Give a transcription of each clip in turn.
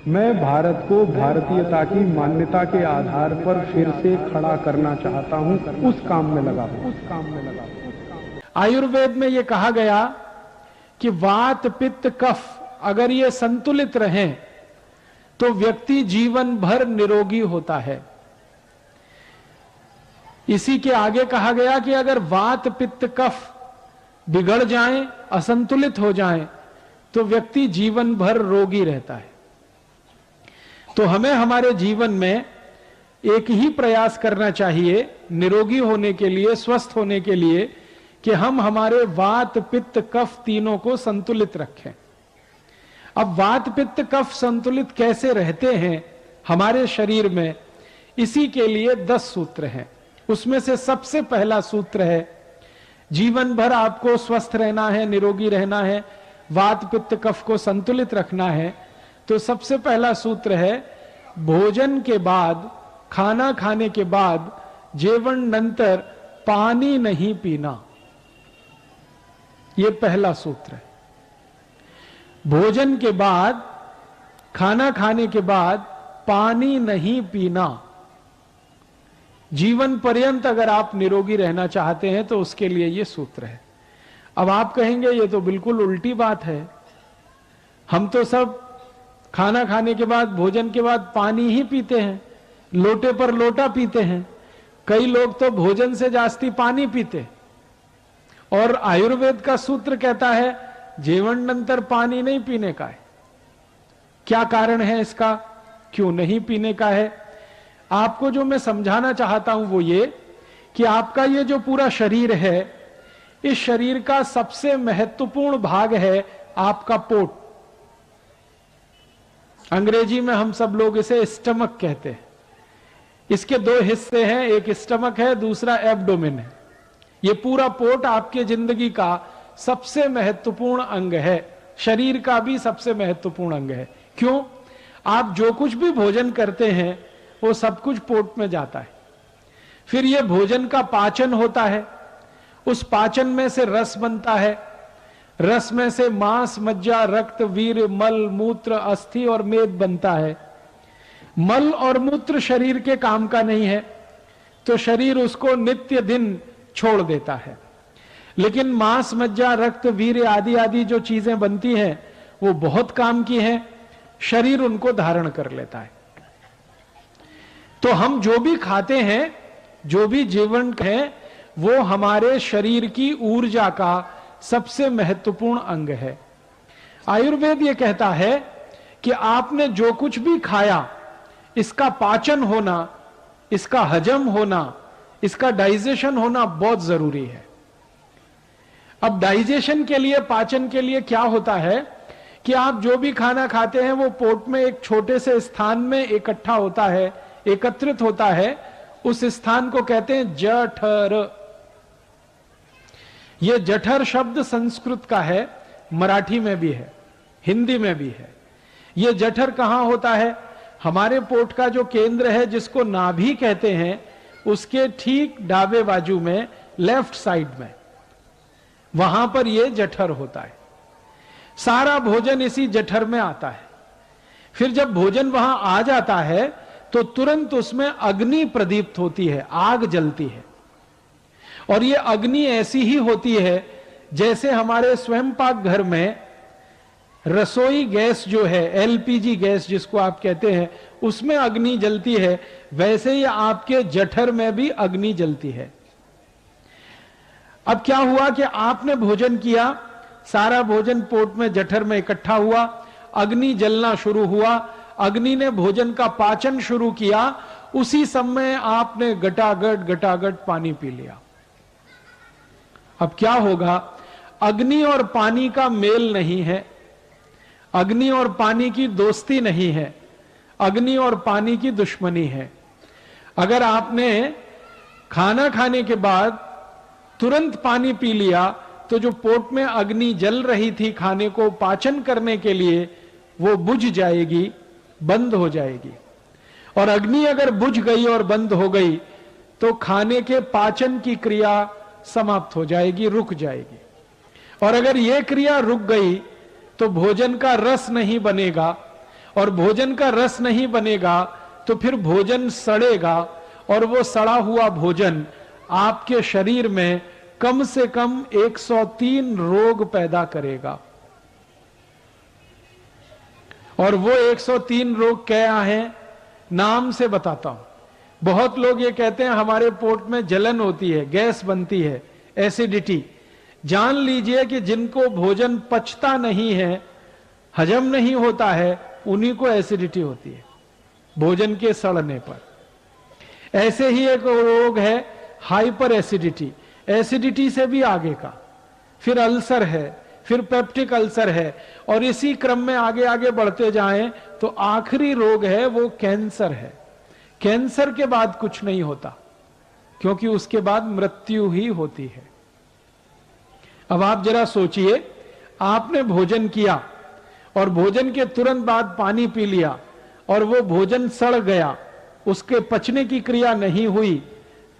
मैं भारत को भारतीयता की मान्यता के आधार पर फिर से खड़ा करना चाहता हूं, उस काम में लगा हूं। आयुर्वेद में यह कहा गया कि वात पित्त कफ अगर ये संतुलित रहें तो व्यक्ति जीवन भर निरोगी होता है। इसी के आगे कहा गया कि अगर वात पित्त कफ बिगड़ जाएं, असंतुलित हो जाएं, तो व्यक्ति जीवन भर रोगी रहता है। तो हमें हमारे जीवन में एक ही प्रयास करना चाहिए निरोगी होने के लिए, स्वस्थ होने के लिए, कि हम हमारे वात पित्त कफ तीनों को संतुलित रखें। अब वात पित्त कफ संतुलित कैसे रहते हैं हमारे शरीर में, इसी के लिए 10 सूत्र हैं। उसमें से सबसे पहला सूत्र है, जीवन भर आपको स्वस्थ रहना है, निरोगी रहना है, वात पित्त कफ को संतुलित रखना है, तो सबसे पहला सूत्र है, भोजन के बाद, खाना खाने के बाद, जेवण नंतर पानी नहीं पीना। यह पहला सूत्र है। भोजन के बाद, खाना खाने के बाद पानी नहीं पीना। जीवन पर्यंत अगर आप निरोगी रहना चाहते हैं तो उसके लिए यह सूत्र है। अब आप कहेंगे ये तो बिल्कुल उल्टी बात है, हम तो सब खाना खाने के बाद, भोजन के बाद पानी ही पीते हैं, लोटे पर लोटा पीते हैं। कई लोग तो भोजन से जास्ती पानी पीते। और आयुर्वेद का सूत्र कहता है जेवण नंतर पानी नहीं पीने का है। क्या कारण है इसका, क्यों नहीं पीने का है? आपको जो मैं समझाना चाहता हूं वो ये कि आपका ये जो पूरा शरीर है, इस शरीर का सबसे महत्वपूर्ण भाग है आपका पोट। अंग्रेजी में हम सब लोग इसे स्टमक कहते हैं। इसके 2 हिस्से हैं, एक स्टमक है, दूसरा एब्डोमेन है। ये पूरा पोट आपके जिंदगी का सबसे महत्वपूर्ण अंग है, शरीर का भी सबसे महत्वपूर्ण अंग है। क्यों? आप जो कुछ भी भोजन करते हैं वो सब कुछ पोट में जाता है। फिर ये भोजन का पाचन होता है, उस पाचन में से रस बनता है, रस में से मांस, मज्जा, रक्त, वीर्य, मल, मूत्र, अस्थि और मेद बनता है। मल और मूत्र शरीर के काम का नहीं है, तो शरीर उसको नित्य दिन छोड़ देता है। लेकिन मांस, मज्जा, रक्त, वीर्य आदि आदि जो चीजें बनती हैं वो बहुत काम की हैं, शरीर उनको धारण कर लेता है। तो हम जो भी खाते हैं, जो भी जीवन है, वो हमारे शरीर की ऊर्जा का सबसे महत्वपूर्ण अंग है। आयुर्वेद ये कहता है कि आपने जो कुछ भी खाया, इसका पाचन होना, इसका हजम होना, इसका डाइजेशन होना बहुत जरूरी है। अब डाइजेशन के लिए, पाचन के लिए क्या होता है कि आप जो भी खाना खाते हैं वो पोट में एक छोटे से स्थान में इकट्ठा होता है, एकत्रित होता है। उस स्थान को कहते हैं जठर। यह जठर शब्द संस्कृत का है, मराठी में भी है, हिंदी में भी है। यह जठर कहां होता है? हमारे पोट का जो केंद्र है, जिसको नाभि कहते हैं, उसके ठीक दावे बाजू में, लेफ्ट साइड में, वहां पर यह जठर होता है। सारा भोजन इसी जठर में आता है। फिर जब भोजन वहां आ जाता है तो तुरंत उसमें अग्नि प्रदीप्त होती है, आग जलती है। और ये अग्नि ऐसी ही होती है जैसे हमारे स्वयंपाक घर में रसोई गैस जो है, एलपीजी गैस जिसको आप कहते हैं, उसमें अग्नि जलती है, वैसे ही आपके जठर में भी अग्नि जलती है। अब क्या हुआ कि आपने भोजन किया, सारा भोजन पोट में, जठर में इकट्ठा हुआ, अग्नि जलना शुरू हुआ, अग्नि ने भोजन का पाचन शुरू किया, उसी समय आपने गटागट पानी पी लिया। अब क्या होगा? अग्नि और पानी का मेल नहीं है, अग्नि और पानी की दोस्ती नहीं है, अग्नि और पानी की दुश्मनी है। अगर आपने खाना खाने के बाद तुरंत पानी पी लिया तो जो पोट में अग्नि जल रही थी खाने को पाचन करने के लिए, वो बुझ जाएगी, बंद हो जाएगी। और अग्नि अगर बुझ गई और बंद हो गई तो खाने के पाचन की क्रिया समाप्त हो जाएगी, रुक जाएगी। और अगर यह क्रिया रुक गई तो भोजन का रस नहीं बनेगा और भोजन का रस नहीं बनेगा तो फिर भोजन सड़ेगा, और वो सड़ा हुआ भोजन आपके शरीर में कम से कम 103 रोग पैदा करेगा। और वो 103 रोग क्या हैं, नाम से बताता हूं। बहुत लोग ये कहते हैं हमारे पेट में जलन होती है, गैस बनती है, एसिडिटी। जान लीजिए कि जिनको भोजन पचता नहीं है, हजम नहीं होता है, उन्हीं को एसिडिटी होती है भोजन के सड़ने पर। ऐसे ही एक रोग है हाइपर एसिडिटी, एसिडिटी से भी आगे का, फिर अल्सर है, फिर पेप्टिक अल्सर है, और इसी क्रम में आगे आगे बढ़ते जाएं तो आखिरी रोग है वो कैंसर है। कैंसर के बाद कुछ नहीं होता, क्योंकि उसके बाद मृत्यु ही होती है। अब आप जरा सोचिए, आपने भोजन किया और भोजन के तुरंत बाद पानी पी लिया और वो भोजन सड़ गया, उसके पचने की क्रिया नहीं हुई,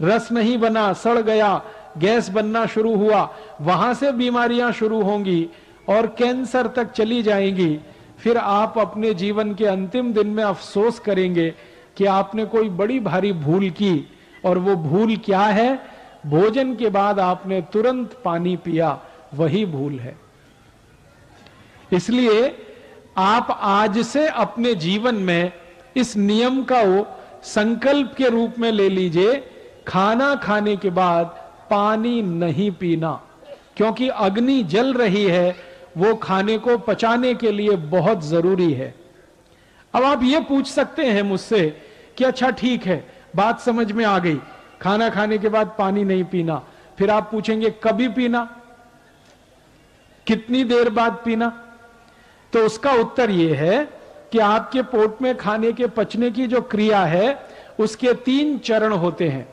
रस नहीं बना, सड़ गया, गैस बनना शुरू हुआ, वहां से बीमारियां शुरू होंगी और कैंसर तक चली जाएंगी। फिर आप अपने जीवन के अंतिम दिन में अफसोस करेंगे कि आपने कोई बड़ी भारी भूल की। और वो भूल क्या है? भोजन के बाद आपने तुरंत पानी पिया, वही भूल है। इसलिए आप आज से अपने जीवन में इस नियम का वो संकल्प के रूप में ले लीजिए, खाना खाने के बाद पानी नहीं पीना, क्योंकि अग्नि जल रही है, वो खाने को पचाने के लिए बहुत जरूरी है। अब आप ये पूछ सकते हैं मुझसे कि अच्छा ठीक है, बात समझ में आ गई, खाना खाने के बाद पानी नहीं पीना। फिर आप पूछेंगे कभी पीना, कितनी देर बाद पीना? तो उसका उत्तर यह है कि आपके पेट में खाने के पचने की जो क्रिया है उसके 3 चरण होते हैं।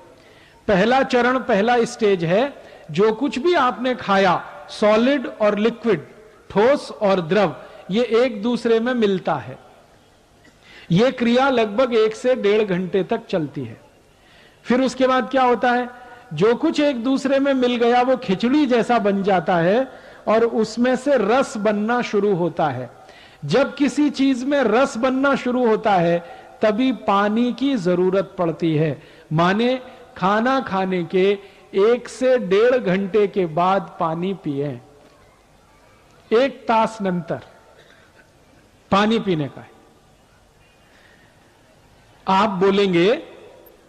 पहला चरण, पहला स्टेज है, जो कुछ भी आपने खाया, सॉलिड और लिक्विड, ठोस और द्रव, ये एक दूसरे में मिलता है। यह क्रिया लगभग 1 से 1.5 घंटे तक चलती है। फिर उसके बाद क्या होता है, जो कुछ एक दूसरे में मिल गया वो खिचड़ी जैसा बन जाता है और उसमें से रस बनना शुरू होता है। जब किसी चीज में रस बनना शुरू होता है तभी पानी की जरूरत पड़ती है। माने खाना खाने के 1 से 1.5 घंटे के बाद पानी पिए, 1 तास नंतर पानी पीने का है। आप बोलेंगे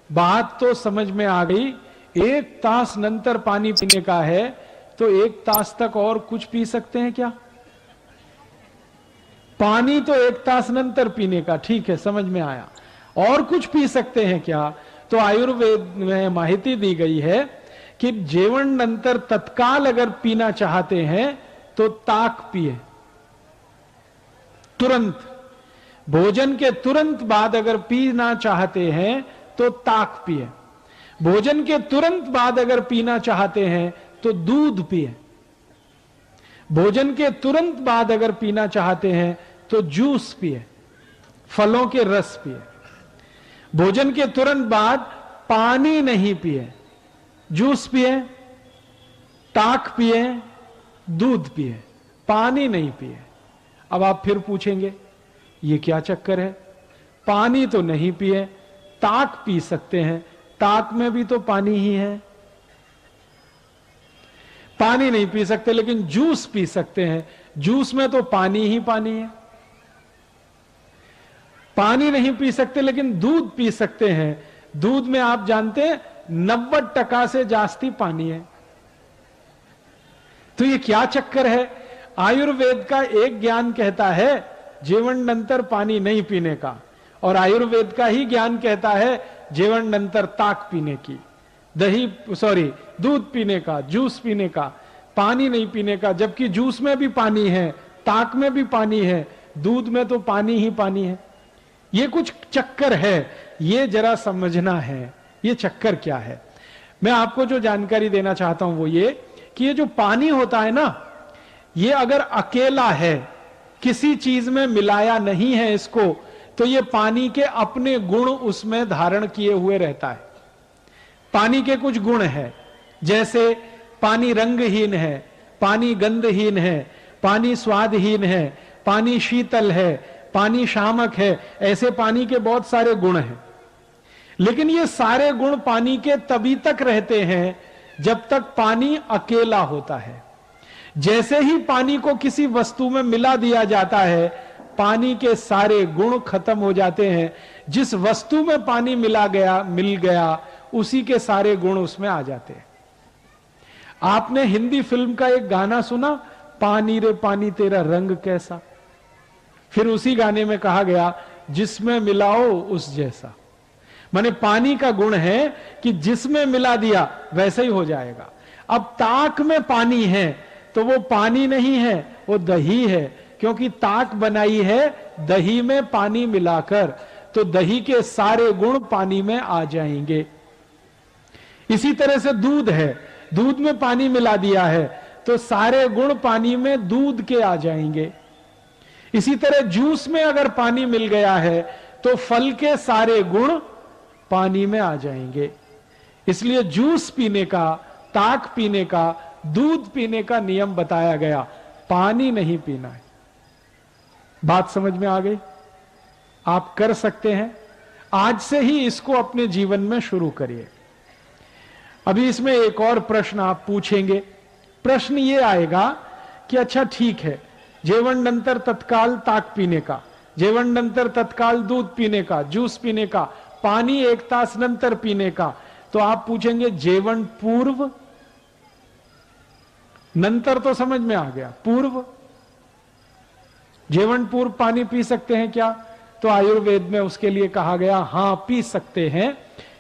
बात तो समझ में आ गई, 1 तास नंतर पानी पीने का है, तो 1 तास तक और कुछ पी सकते हैं क्या? पानी तो 1 तास नंतर पीने का, ठीक है, समझ में आया। और कुछ पी सकते हैं क्या? तो आयुर्वेद में माहिती दी गई है कि जेवण नंतर तत्काल अगर पीना चाहते हैं तो ताक पिए, तुरंत। भोजन के तुरंत बाद अगर पीना चाहते हैं तो ताक पिए। भोजन के तुरंत बाद अगर पीना चाहते हैं तो दूध पिए। भोजन के तुरंत बाद अगर पीना चाहते हैं तो जूस पिए, फलों के रस पिए। भोजन के तुरंत बाद पानी नहीं पिए, जूस पिए, ताक पिए, दूध पिए, पानी नहीं पिए। अब आप फिर पूछेंगे ये क्या चक्कर है? पानी तो नहीं पिए, ताक पी सकते हैं, ताक में भी तो पानी ही है। पानी नहीं पी सकते लेकिन जूस पी सकते हैं, जूस में तो पानी ही पानी है। पानी नहीं पी सकते लेकिन दूध पी सकते हैं, दूध में आप जानते हैं 90% से जास्ती पानी है। तो ये क्या चक्कर है? आयुर्वेद का एक ज्ञान कहता है जेवण नंतर पानी नहीं पीने का, और आयुर्वेद का ही ज्ञान कहता है जेवण नंतर ताक पीने की, दूध पीने का, जूस पीने का, पानी नहीं पीने का। जबकि जूस में भी पानी है, ताक में भी पानी है, दूध में तो पानी ही पानी है। ये कुछ चक्कर है, ये जरा समझना है ये चक्कर क्या है। मैं आपको जो जानकारी देना चाहता हूं वो ये कि ये जो पानी होता है ना, ये अगर अकेला है, किसी चीज में मिलाया नहीं है इसको, तो ये पानी के अपने गुण उसमें धारण किए हुए रहता है। पानी के कुछ गुण हैं, जैसे पानी रंगहीन है, पानी गंधहीन है, पानी स्वादहीन है, पानी शीतल है, पानी शामक है, ऐसे पानी के बहुत सारे गुण हैं। लेकिन ये सारे गुण पानी के तभी तक रहते हैं जब तक पानी अकेला होता है। जैसे ही पानी को किसी वस्तु में मिला दिया जाता है, पानी के सारे गुण खत्म हो जाते हैं। जिस वस्तु में पानी मिल गया उसी के सारे गुण उसमें आ जाते हैं। आपने हिंदी फिल्म का एक गाना सुना, पानी रे पानी तेरा रंग कैसा। फिर उसी गाने में कहा गया जिसमें मिलाओ उस जैसा। माने पानी का गुण है कि जिसमें मिला दिया वैसे ही हो जाएगा। अब ताक में पानी है तो वो पानी नहीं है, वो दही है, क्योंकि ताक बनाई है दही में पानी मिलाकर, तो दही के सारे गुण पानी में आ जाएंगे। इसी तरह से दूध है, दूध में पानी मिला दिया है तो सारे गुण पानी में दूध के आ जाएंगे। इसी तरह जूस में अगर पानी मिल गया है तो फल के सारे गुण पानी में आ जाएंगे। इसलिए जूस पीने का, ताक पीने का, दूध पीने का नियम बताया गया, पानी नहीं पीना है। बात समझ में आ गई? आप कर सकते हैं, आज से ही इसको अपने जीवन में शुरू करिए। अभी इसमें एक और प्रश्न आप पूछेंगे। प्रश्न ये आएगा कि अच्छा ठीक है, जेवण नंतर तत्काल ताक पीने का, जेवण नंतर तत्काल दूध पीने का, जूस पीने का, पानी 1 तास नंतर पीने का, तो आप पूछेंगे जेवण पूर्व? नंतर तो समझ में आ गया, पूर्व? जेवण पूर्व पानी पी सकते हैं क्या? तो आयुर्वेद में उसके लिए कहा गया हां पी सकते हैं।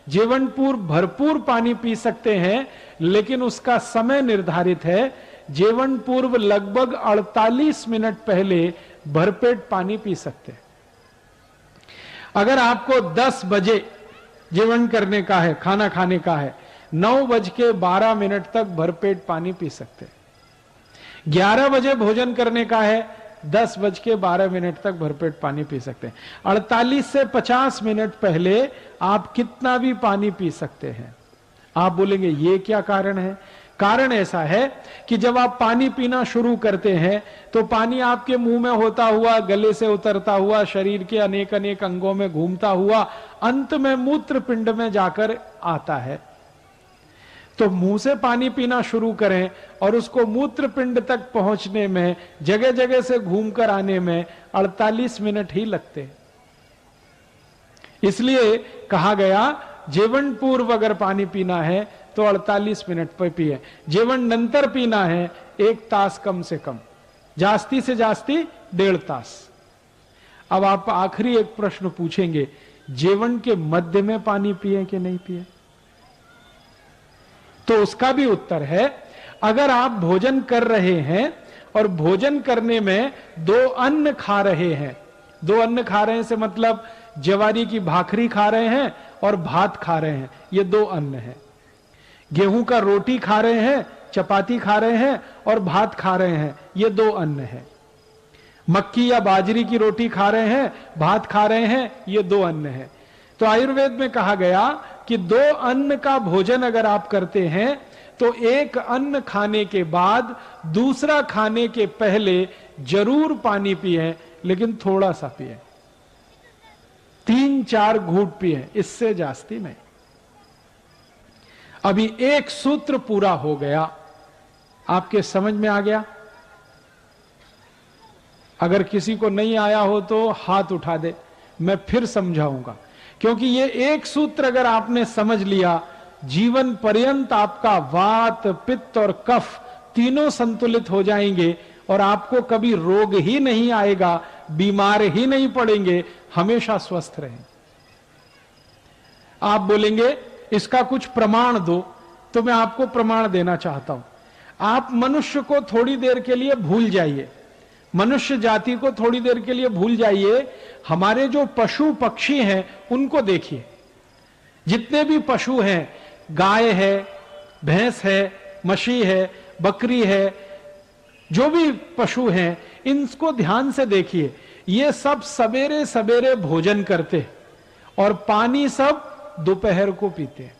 जेवण पूर्व भरपूर पानी पी सकते हैं, लेकिन उसका समय निर्धारित है। जेवण पूर्व लगभग 48 मिनट पहले भरपेट पानी पी सकते हैं। अगर आपको 10 बजे जेवण करने का है, खाना खाने का है, 9:12 तक भरपेट पानी पी सकते हैं। 11 बजे भोजन करने का है, 10:12 तक भरपेट पानी पी सकते हैं। 48 से 50 मिनट पहले आप कितना भी पानी पी सकते हैं। आप बोलेंगे ये क्या कारण है? कारण ऐसा है कि जब आप पानी पीना शुरू करते हैं तो पानी आपके मुंह में होता हुआ, गले से उतरता हुआ, शरीर के अनेक अनेक अंगों में घूमता हुआ अंत में मूत्र पिंड में जाकर आता है। तो मुंह से पानी पीना शुरू करें और उसको मूत्र पिंड तक पहुंचने में, जगह जगह से घूमकर आने में 48 मिनट ही लगते हैं। इसलिए कहा गया जेवण पूर्व अगर पानी पीना है तो 48 मिनट पर पिए। जेवण नंतर पीना है 1 तास कम से कम, जास्ती से जास्ती 1.5 तास। अब आप आखिरी एक प्रश्न पूछेंगे, जेवण के मध्य में पानी पिए कि नहीं पिए? तो उसका भी उत्तर है, अगर आप भोजन कर रहे हैं और भोजन करने में 2 अन्न खा रहे हैं, 2 अन्न खा रहे हैं से मतलब ज्वारी की भाखरी खा रहे हैं और भात खा रहे हैं, ये 2 अन्न है। गेहूं का रोटी खा रहे हैं, चपाती खा रहे हैं और भात खा रहे हैं, ये 2 अन्न है। मक्की या बाजरी की रोटी खा रहे हैं, भात खा रहे हैं, ये 2 अन्न है। तो आयुर्वेद में कहा गया कि 2 अन्न का भोजन अगर आप करते हैं तो एक अन्न खाने के बाद दूसरा खाने के पहले जरूर पानी पिए, लेकिन थोड़ा सा पिए, 3-4 घूंट पिए, इससे जास्ती नहीं। अभी एक सूत्र पूरा हो गया, आपके समझ में आ गया? अगर किसी को नहीं आया हो तो हाथ उठा दे, मैं फिर समझाऊंगा। क्योंकि ये एक सूत्र अगर आपने समझ लिया, जीवन पर्यंत आपका वात, पित्त और कफ तीनों संतुलित हो जाएंगे और आपको कभी रोग ही नहीं आएगा, बीमार ही नहीं पड़ेंगे, हमेशा स्वस्थ रहेंगे। आप बोलेंगे इसका कुछ प्रमाण दो, तो मैं आपको प्रमाण देना चाहता हूं। आप मनुष्य को थोड़ी देर के लिए भूल जाइए, मनुष्य जाति को थोड़ी देर के लिए भूल जाइए। हमारे जो पशु पक्षी हैं उनको देखिए। जितने भी पशु हैं, गाय है, भैंस है, मछली है, बकरी है, जो भी पशु हैं, इनको ध्यान से देखिए। ये सब सवेरे सवेरे भोजन करते और पानी सब दोपहर को पीते हैं।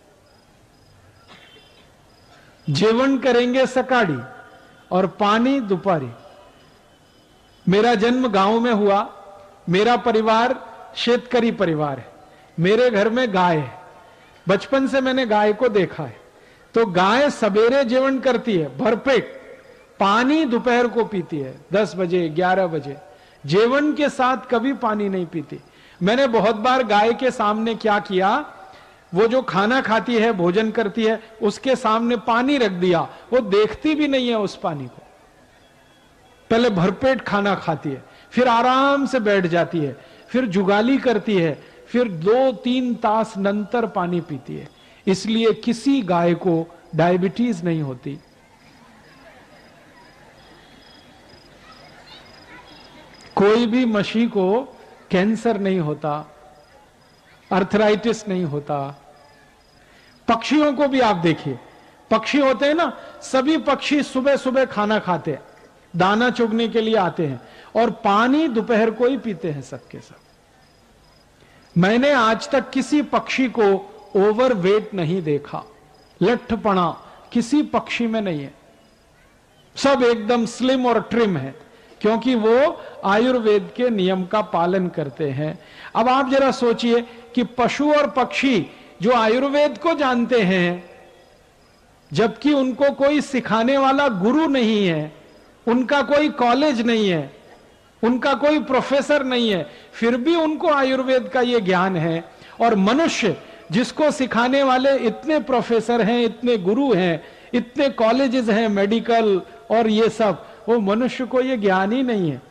जेवण करेंगे सकाड़ी और पानी दोपहरी। मेरा जन्म गांव में हुआ मेरा परिवार शेतकरी परिवार है, मेरे घर में गाय है, बचपन से मैंने गाय को देखा है। तो गाय सवेरे जेवण करती है भरपेट, पानी दोपहर को पीती है 10 बजे 11 बजे, जेवण के साथ कभी पानी नहीं पीती। मैंने बहुत बार गाय के सामने क्या किया, वो जो खाना खाती है भोजन करती है उसके सामने पानी रख दिया, वो देखती भी नहीं है उस पानी को। पहले भरपेट खाना खाती है, फिर आराम से बैठ जाती है, फिर जुगाली करती है, फिर 2-3 तास नंतर पानी पीती है। इसलिए किसी गाय को डायबिटीज नहीं होती। कोई भी मछली को कैंसर नहीं होता, अर्थराइटिस नहीं होता। पक्षियों को भी आप देखिए, पक्षी होते हैं ना, सभी पक्षी सुबह सुबह खाना खाते हैं, दाना चुगने के लिए आते हैं और पानी दोपहर को ही पीते हैं सबके सब। मैंने आज तक किसी पक्षी को ओवरवेट नहीं देखा, लट्ठपना किसी पक्षी में नहीं है, सब एकदम स्लिम और ट्रिम है, क्योंकि वो आयुर्वेद के नियम का पालन करते हैं। अब आप जरा सोचिए कि पशु और पक्षी जो आयुर्वेद को जानते हैं, जबकि उनको कोई सिखाने वाला गुरु नहीं है, उनका कोई कॉलेज नहीं है, उनका कोई प्रोफेसर नहीं है, फिर भी उनको आयुर्वेद का ये ज्ञान है। और मनुष्य जिसको सिखाने वाले इतने प्रोफेसर हैं, इतने गुरु हैं, इतने कॉलेजेस हैं मेडिकल और ये सब, वो मनुष्य को ये ज्ञान ही नहीं है।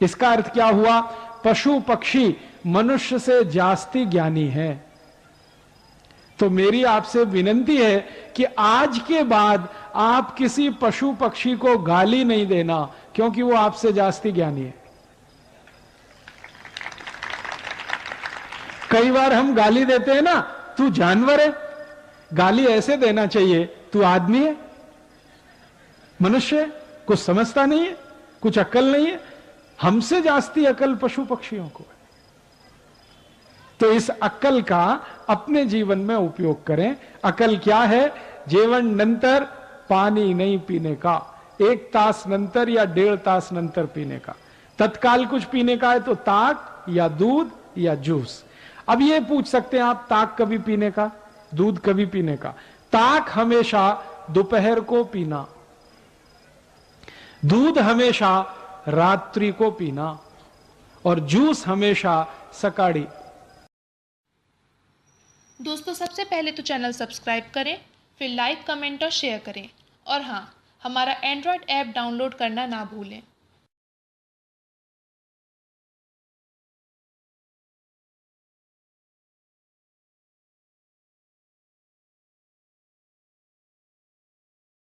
इसका अर्थ क्या हुआ, पशु पक्षी मनुष्य से जास्ती ज्ञानी है। तो मेरी आपसे विनती है कि आज के बाद आप किसी पशु पक्षी को गाली नहीं देना, क्योंकि वो आपसे जास्ती ज्ञानी है। कई बार हम गाली देते हैं ना, तू जानवर है, गाली ऐसे देना चाहिए, तू आदमी है, मनुष्य है, कुछ समझता नहीं है, कुछ अक्ल नहीं है। हमसे जास्ती अक्ल पशु पक्षियों को है। तो इस अक्ल का अपने जीवन में उपयोग करें। अक्ल क्या है, जेवण नंतर पानी नहीं पीने का, 1 तास नंतर या 1.5 तास नंतर पीने का। तत्काल कुछ पीने का है तो ताक या दूध या जूस। अब ये पूछ सकते हैं आप, ताक कभी पीने का, दूध कभी पीने का? ताक हमेशा दोपहर को पीना, दूध हमेशा रात्रि को पीना और जूस हमेशा सकाड़ी। दोस्तों, सबसे पहले तो चैनल सब्सक्राइब करें, फिर लाइक, कमेंट और शेयर करें। और हाँ, हमारा एंड्रॉयड ऐप डाउनलोड करना ना भूलें।